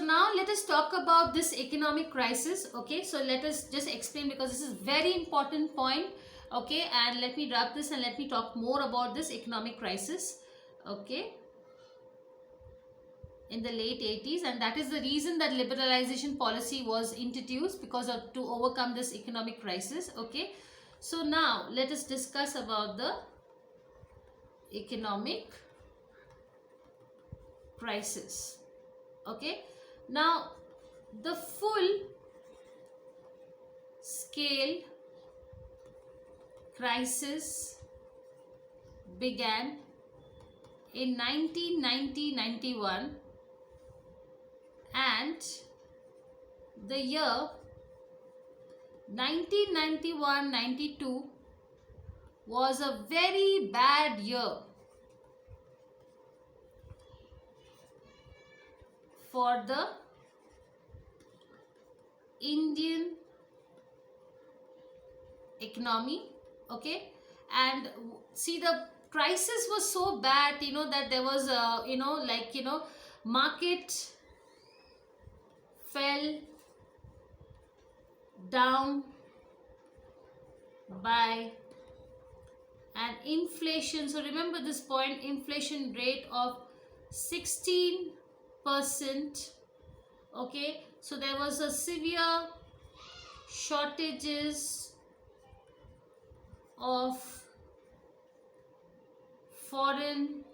now let us talk about this economic crisis. Okay, so let us just explain, because this is very important point. Okay, and let me wrap this and let me talk more about this economic crisis. Okay, in the late 80s, and that is the reason that liberalization policy was introduced, because of to overcome this economic crisis. Okay, so now let us discuss about the economic crisis. Okay, now the full scale crisis began in 1990-91, and the year 1991-92 was a very bad year for the Indian economy. Okay, and see, the crisis was so bad, that there was a, market fell down by an inflation. So remember this point, inflation rate of 16%. Okay, so there was a severe shortages of foreign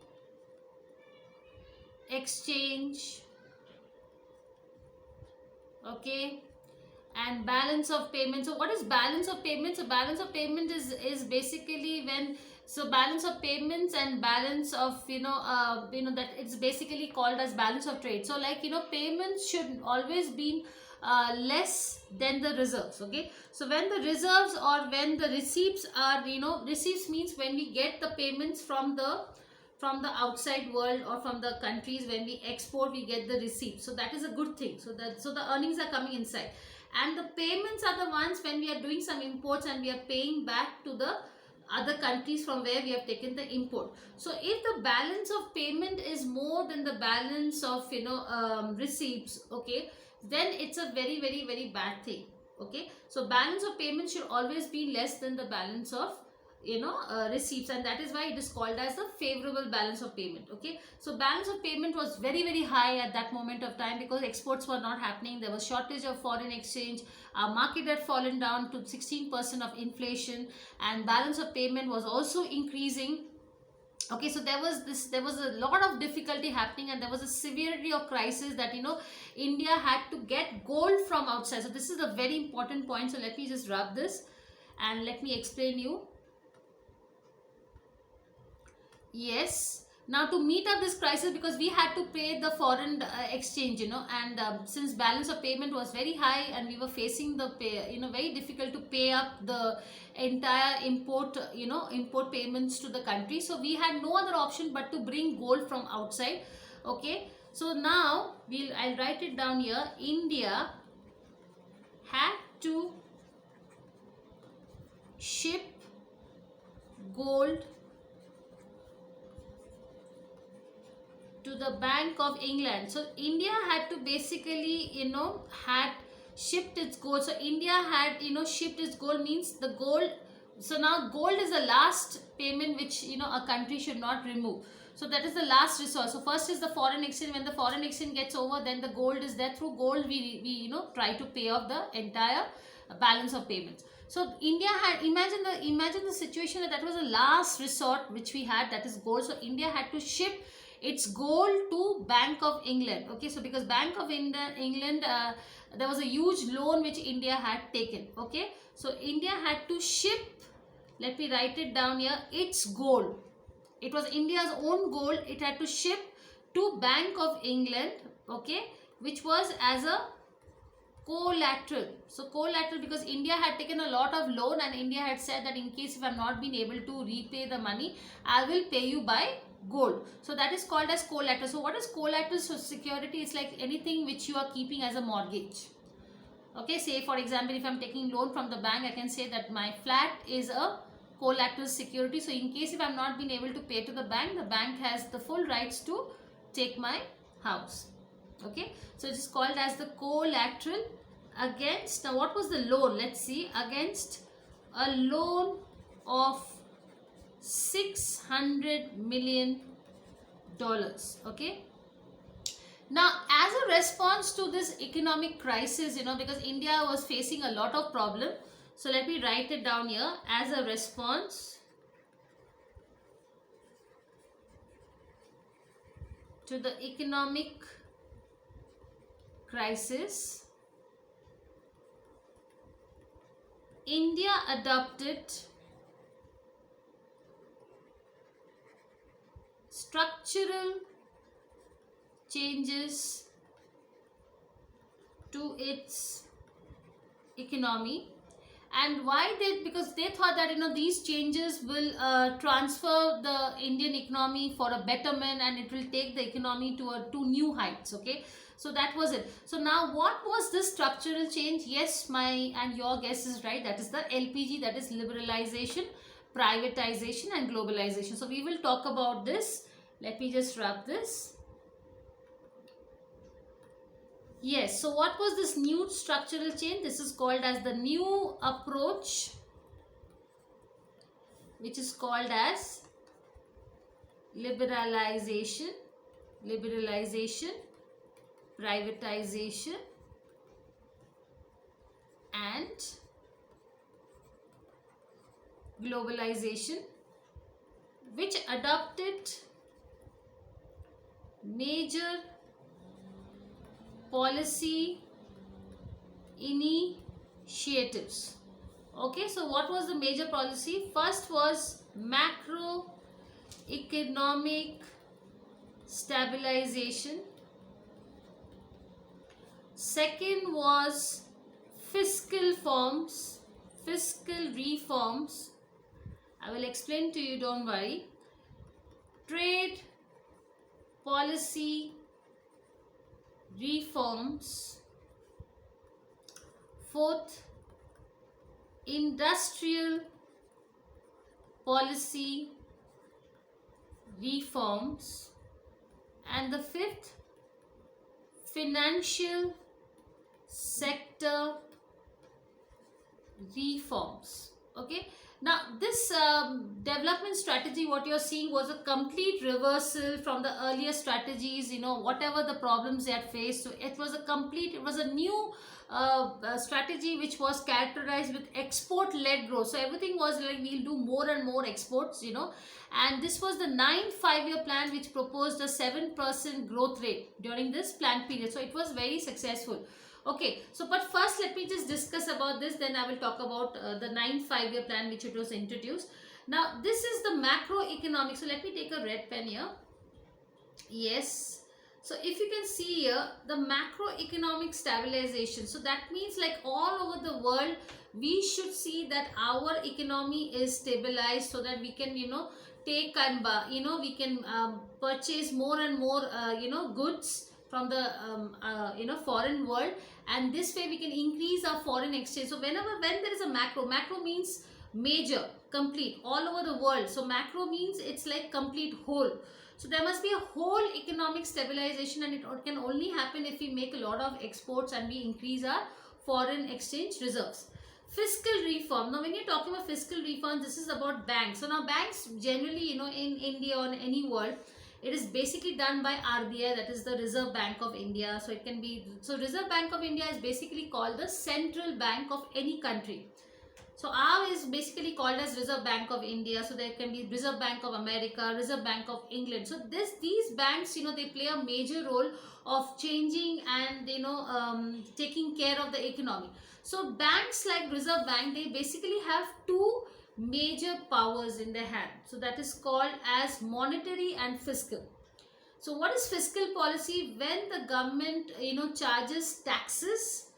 exchange. Okay, and balance of payment. So what is balance of payment? So balance of payment is basically when, so balance of payments and balance of that it's basically called as balance of trade. So payments should always be less than the reserves. Okay, so when the reserves or when the receipts are, receipts means when we get the payments from the outside world or from the countries. When we export, we get the receipt, so that is a good thing. So the earnings are coming inside, and the payments are the ones when we are doing some imports and we are paying back to the other countries from where we have taken the import. So if the balance of payment is more than the balance of receipts, okay, then it's a very, very, very bad thing. Okay, so balance of payment should always be less than the balance of receipts, and that is why it is called as the favorable balance of payment. Okay, so balance of payment was very, very high at that moment of time, because exports were not happening, there was shortage of foreign exchange, our market had fallen down to 16% of inflation, and balance of payment was also increasing. Okay, so there was a lot of difficulty happening, and there was a severity of crisis that India had to get gold from outside. So this is a very important point. So let me just wrap this and let me explain you. Yes, now to meet up this crisis, because we had to pay the foreign exchange, and since balance of payment was very high and we were facing the very difficult to pay up the entire import payments to the country, so we had no other option but to bring gold from outside. Okay, so now I'll write it down here. India had to ship gold to the Bank of England. So India had to basically had shipped its gold. So India had shipped its gold, means the gold. So now gold is the last payment which a country should not remove. So that is the last resort. So first is the foreign exchange. When the foreign exchange gets over, then the gold is there. Through gold we try to pay off the entire balance of payments. So India had, imagine the situation that was the last resort which we had, that is gold. So India had to ship its gold to Bank of England. Okay, so because Bank of England, there was a huge loan which India had taken. Okay, so India had to ship, let me write it down here, its gold. It was India's own gold. It had to ship to Bank of England. Okay, which was as a collateral. So collateral, because India had taken a lot of loan, and India had said that in case if I am not been able to repay the money, I will pay you by gold. So that is called as collateral. So what is collateral? So security is like anything which you are keeping as a mortgage. Okay, say for example, if I am taking loan from the bank, I can say that my flat is a collateral security. So in case if I am not been able to pay to the bank has the full rights to take my house. Okay, so it is called as the collateral against. Now what was the loan? Let's see. Against a loan of $600 million. Okay, now as a response to this economic crisis, because India was facing a lot of problem, so let me write it down here. As a response to the economic crisis, India adopted structural changes to its economy. And why because they thought that these changes will transfer the Indian economy for a betterment, and it will take the economy to new heights. Okay, so that was it. So now what was this structural change? Yes, my and your guess is right. That is the LPG, that is liberalization, privatization and globalization. So we will talk about this. Let me just wrap this. Yes, so what was this new structural change? This is called as the new approach, which is called as liberalization, privatization and globalization, which adopted major policy initiatives. Okay, so what was the major policy? First was macroeconomic stabilization. Second was fiscal reforms. I will explain to you, don't worry. Trade policy reforms. Fourth, industrial policy reforms. And the fifth, financial sector reforms. Okay, now this development strategy, what you're seeing, was a complete reversal from the earlier strategies. Whatever the problems they had faced, so it was a new strategy which was characterized with export led growth. So everything was like, we'll do more and more exports, and this was the 9th 5-year plan, which proposed a 7% growth rate during this planned period. So it was very successful. Okay, so but first let me just discuss about this, then I will talk about the 9th 5-year plan which it was introduced. Now this is the macroeconomic. So let me take a red pen here. Yes, so if you can see here, the macroeconomic stabilization, so that means like all over the world we should see that our economy is stabilized, so that we can take and we can purchase more and more goods from the foreign world, and this way we can increase our foreign exchange. So when there is a macro means major, complete, all over the world. So macro means it's like complete, whole. So there must be a whole economic stabilization, and it can only happen if we make a lot of exports and we increase our foreign exchange reserves. Fiscal reform. Now when you're talking about fiscal reform, this is about banks. So now banks generally, in India or in any world, it is basically done by RBI, that is the Reserve Bank of India. So it can be, so Reserve Bank of India is basically called the central bank of any country. So R is basically called as Reserve Bank of India. So there can be Reserve Bank of America, Reserve Bank of England. So these banks, they play a major role of changing and taking care of the economy. So banks like Reserve Bank, they basically have two major powers in their hand. So that is called as monetary and fiscal. So what is fiscal policy? When the government charges taxes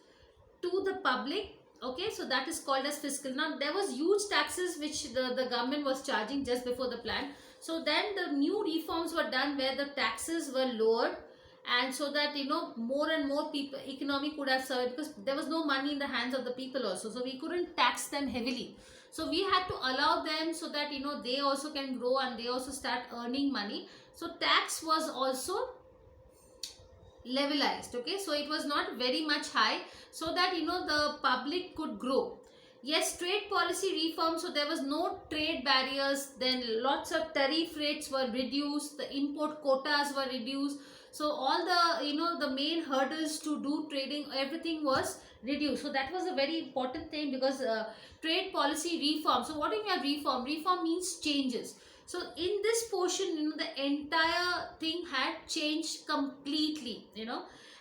to the public. Okay, so that is called as fiscal. Now there was huge taxes which the government was charging just before the plan. So then the new reforms were done where the taxes were lowered, and so that more and more people, economy could have survived, because there was no money in the hands of the people also. So we couldn't tax them heavily. So we had to allow them so that they also can grow and they also start earning money. So tax was also levelized. Okay, so it was not very much high, so that the public could grow. Yes, trade policy reform, so there was no trade barriers, then lots of tariff rates were reduced, the import quotas were reduced, so all the the main hurdles to do trading, everything was reduced. So that was a very important thing, because trade policy reform. So what do you mean reform? Reform means changes. So in this portion, the entire thing had changed completely,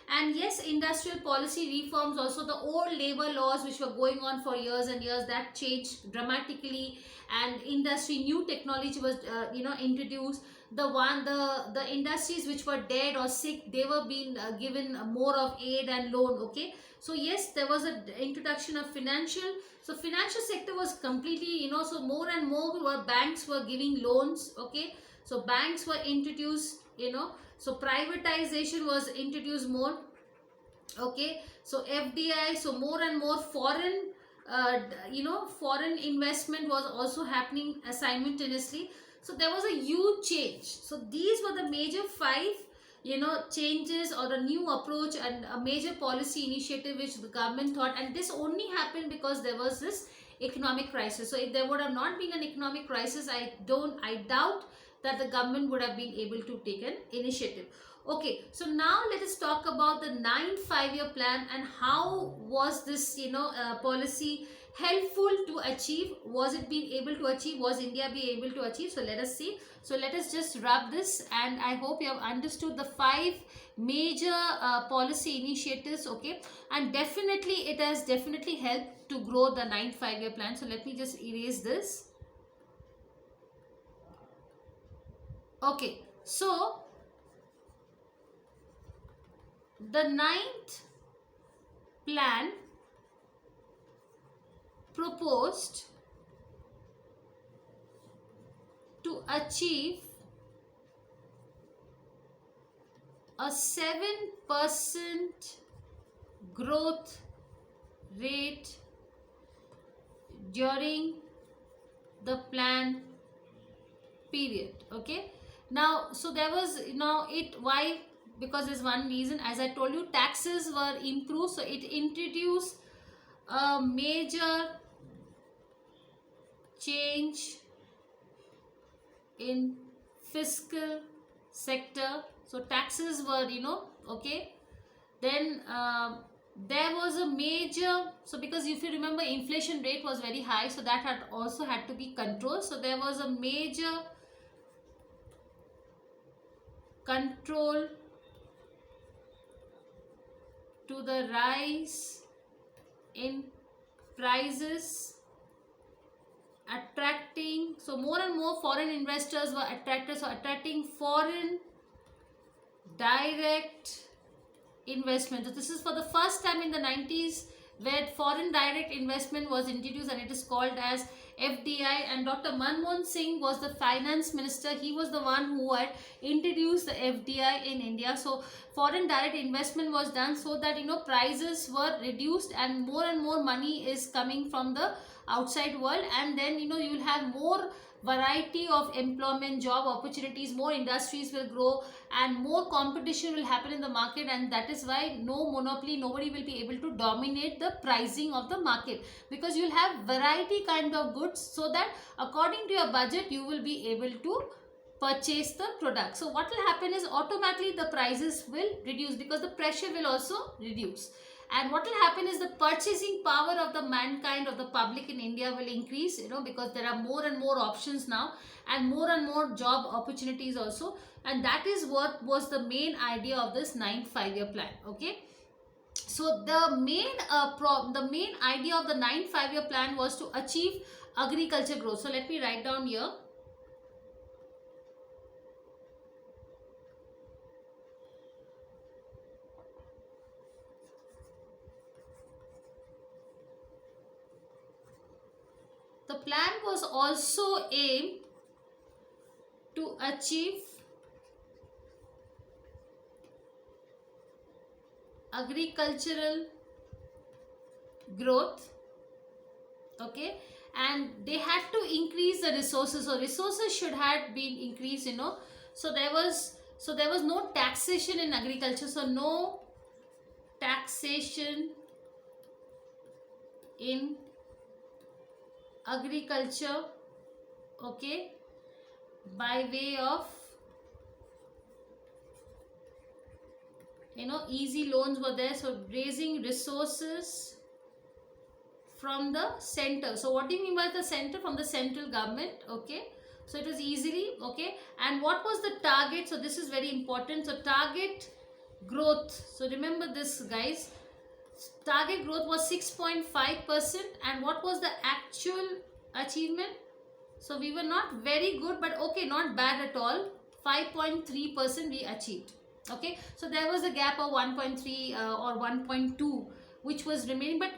and yes, industrial policy reforms also, the old labor laws which were going on for years and years, that changed dramatically. And industry, new technology was introduced. The industries which were dead or sick, they were being given more of aid and loan. Okay, so yes, there was a introduction of financial. So financial sector was completely, so more and more banks were giving loans. Okay, so banks were introduced, so privatization was introduced more. Okay, so FDI, so more and more foreign, foreign investment was also happening simultaneously. So there was a huge change. So these were the major five changes, or a new approach and a major policy initiative which the government thought. And this only happened because there was this economic crisis. So if there would have not been an economic crisis, I doubt that the government would have been able to take an initiative. Okay, so now let us talk about the 9th 5-year plan, and how was this policy helpful to achieve. Was it being able to achieve? Was India be able to achieve? So let us see. So let us just wrap this, and I hope you have understood the 5 major policy initiatives. Okay, and definitely it has definitely helped to grow the 9th 5-year plan. So let me just erase this. Okay, so the 9th plan proposed to achieve a 7% growth rate during the plan period. Okay, now so there was why? Because there's one reason, as I told you, taxes were improved. So it introduced a major change in fiscal sector. So taxes were okay. Then there was a major, so because if you remember, inflation rate was very high, so that had also had to be controlled. So there was a major control to the rise in prices, attracting, so more and more foreign investors were attracted. So attracting foreign direct investment. So this is for the first time in the 90s where foreign direct investment was introduced, and it is called as FDI. And Dr. Manmohan Singh was the finance minister. He was the one who had introduced the FDI in India. So foreign direct investment was done so that prices were reduced, and more money is coming from the outside world. And then you will have more variety of employment, job opportunities, more industries will grow, and more competition will happen in the market. And that is why no monopoly, nobody will be able to dominate the pricing of the market, because you'll have variety kind of goods, so that according to your budget you will be able to purchase the product. So what will happen is automatically the prices will reduce, because the pressure will also reduce. And what will happen is the purchasing power of the mankind, of the public in India, will increase, because there are more and more options now, and more job opportunities also. And that is what was the main idea of this 9th 5-year plan. Okay, so the main idea of the 9th 5-year plan was to achieve agriculture growth. So let me write down here. The plan was also aimed to achieve agricultural growth. Okay, and they had to increase the resources. So resources should have been increased, so there was So there was no taxation in agriculture. So no taxation in agriculture, okay, by way of, easy loans were there. So raising resources from the center. So what do you mean by the center? From the central government, okay. So it was easily, okay. And what was the target? So this is very important. So target growth, so remember this, guys. Target growth was 6.5%. And what was the actual achievement? So we were not very good, but okay, not bad at all. 5.3% we achieved. Okay, so there was a gap of 1.3 or 1.2 which was remaining, but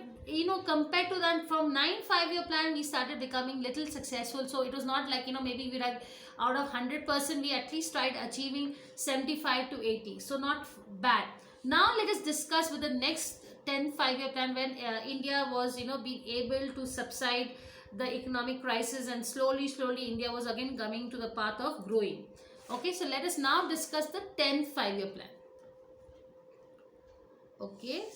compared to that, from 9 5-year plan we started becoming little successful. So it was not like, maybe we like out of 100% we at least tried achieving 75 to 80. So not bad. Now let us discuss with the next 10 5-year plan, when India was being able to subside the economic crisis, and slowly India was again coming to the path of growing. Okay, so let us now discuss the 10th 5-year plan. Okay.